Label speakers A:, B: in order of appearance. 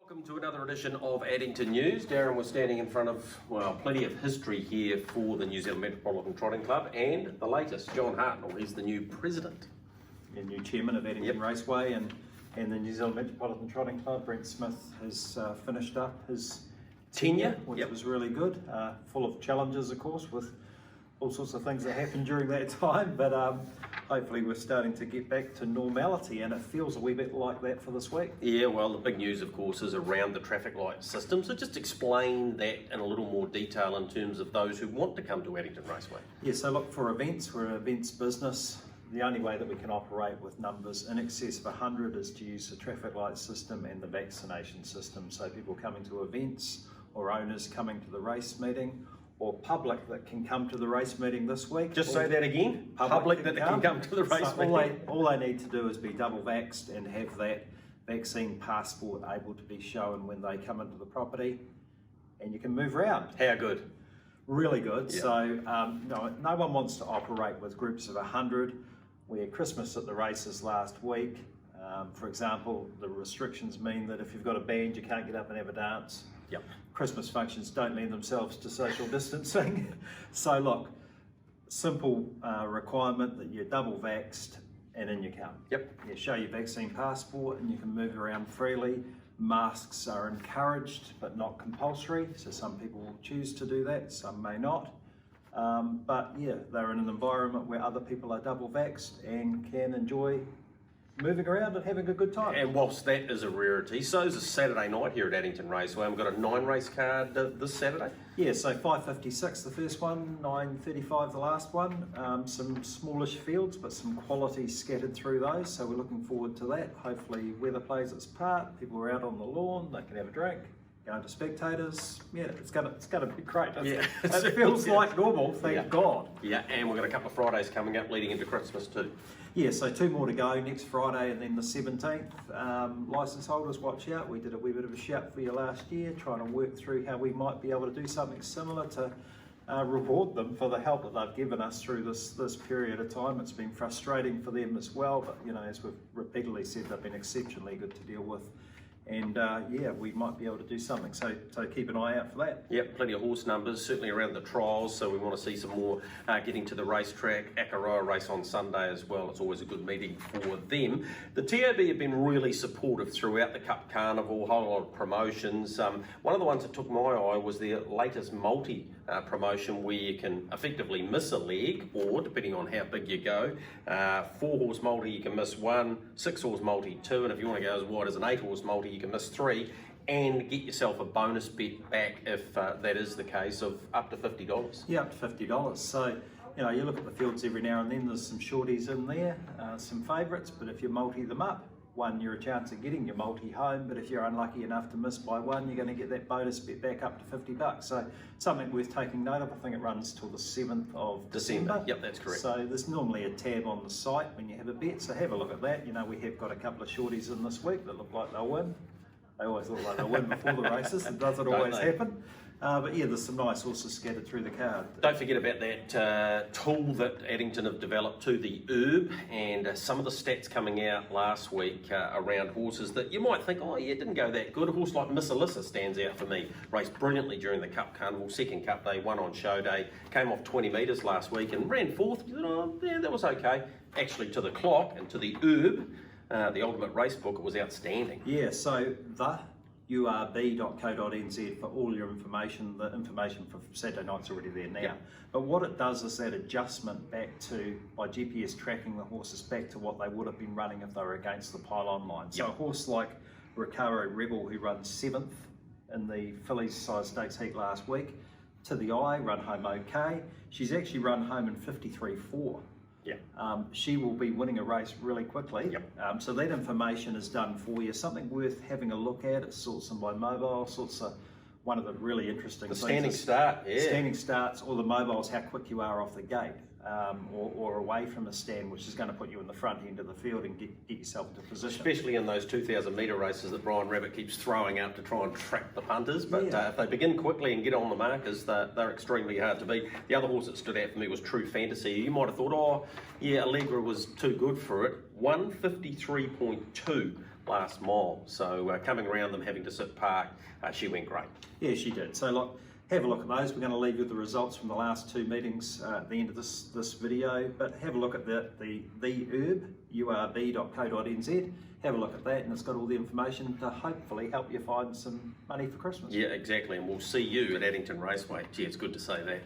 A: Welcome to another edition of Addington News. Darren was standing in front of, well, plenty of history here for the New Zealand Metropolitan Trotting Club and the latest, John Hartnell. He's the new president.
B: The new chairman of Addington Raceway and the New Zealand Metropolitan Trotting Club. Brent Smith has finished up his tenure, which was really good. Full of challenges, of course, with all sorts of things that happened during that time, but hopefully we're starting to get back to normality, and it feels a wee bit like that for this week.
A: Yeah, well, the big news, of course, is around the traffic light system. So just explain that in a little more detail in terms of those who want to come to Addington Raceway.
B: Yeah, so look, for events, we're an events business. The only way that we can operate with numbers in excess of 100 is to use the traffic light system and the vaccination system. So people coming to events or owners coming to the race meeting, or public that can come to the race meeting this week.
A: Just say that again, public that can come to the race meeting.
B: All they need to do is be double vaxxed and have that vaccine passport able to be shown when they come into the property, and you can move around.
A: How good?
B: Really good.
A: Yeah.
B: So no one wants to operate with groups of 100. We had Christmas at the races last week. For example, the restrictions mean that if you've got a band, you can't get up and have a dance.
A: Yep.
B: Christmas functions don't lend themselves to social distancing. So look, simple requirement that you're double vaxxed and in you come.
A: Yep.
B: You show your vaccine passport and you can move around freely. Masks are encouraged but not compulsory, so some people will choose to do that, some may not. But yeah, they're in an environment where other people are double vaxxed and can enjoy moving around and having a good time.
A: And whilst that is a rarity, so is a Saturday night here at Addington Raceway. We've got a 9-race card this Saturday.
B: Yeah, so 5:56 the first one, 9:35 the last one. Some smallish fields, but some quality scattered through those, so we're looking forward to that. Hopefully weather plays its part, people are out on the lawn, they can have a drink, go to spectators. Yeah, it's gonna be great.
A: Yeah.
B: It feels like normal, thank God.
A: Yeah, and we've got a couple of Fridays coming up leading into Christmas too.
B: Yeah, so 2 more to go, next Friday and then the 17th. Licence holders, watch out. We did a wee bit of a shout for you last year, trying to work through how we might be able to do something similar to reward them for the help that they've given us through this period of time. It's been frustrating for them as well, but you know, as we've repeatedly said, they've been exceptionally good to deal with. And yeah, we might be able to do something, so keep an eye out for that.
A: Yep, plenty of horse numbers, certainly around the trials, so we want to see some more getting to the racetrack. Akaroa race on Sunday as well, it's always a good meeting for them. The TAB have been really supportive throughout the Cup Carnival, a whole lot of promotions. One of the ones that took my eye was their latest multi promotion where you can effectively miss a leg, or depending on how big you go, 4-horse multi you can miss 1, 6-horse multi 2, and if you want to go as wide as an 8-horse multi you can miss 3, and get yourself a bonus bet back if that is the case, of up to $50.
B: Yeah, up to $50. So, you know, you look at the fields every now and then, there's some shorties in there, some favourites, but if you multi them up, one, you're a chance of getting your multi home, but if you're unlucky enough to miss by 1, you're going to get that bonus bet back up to $50. So something worth taking note of. I think it runs till the 7th of December.
A: Yep, that's correct.
B: So there's normally a tab on the site when you have a bet, so have a look at that. You know, we have got a couple of shorties in this week that look like they'll win. They always look like they'll win before the races. It doesn't always happen. But yeah, there's some nice horses scattered through the card.
A: Don't forget about that tool that Addington have developed to the herb, and some of the stats coming out last week around horses that you might think, oh yeah, it didn't go that good. A horse like Miss Alyssa stands out for me. Raced brilliantly during the Cup Carnival, second Cup day, won on show day, came off 20 metres last week and ran fourth. You thought, oh yeah, that was okay. Actually, to the clock and to the herb, the ultimate race book, it was outstanding.
B: Yeah, so the urb.co.nz for all your information. The information for Saturday night's already there now.
A: Yep.
B: But what it does is that adjustment back to, by GPS tracking the horses back to what they would have been running if they were against the pylon line. So a horse like Recaro Rebel, who runs 7th in the fillies size stakes heat last week, to the eye, run home okay. She's actually run home in 53.4.
A: Yeah.
B: She will be winning a race really quickly.
A: Yep.
B: So that information is done for you. Something worth having a look at. It's sorts by mobile, one of the really interesting things.
A: The standing start, yeah.
B: Standing starts, or the mobiles, how quick you are off the gate, or away from a stand, which is going to put you in the front end of the field and get yourself into position.
A: Especially in those 2,000 metre races that Brian Rabbit keeps throwing out to try and track the punters. But if they begin quickly and get on the markers, they're extremely hard to beat. The other horse that stood out for me was True Fantasy. You might have thought, oh, yeah, Allegra was too good for it. 153.2 last mile. So coming around them, having to sit park, she went great.
B: Yeah, she did. So look, have a look at those. We're going to leave you with the results from the last 2 meetings at the end of this video, but have a look at the urb.co.nz. Have a look at that, and it's got all the information to hopefully help you find some money for Christmas.
A: Yeah, exactly, and we'll see you at Addington Raceway. Gee, it's good to say that.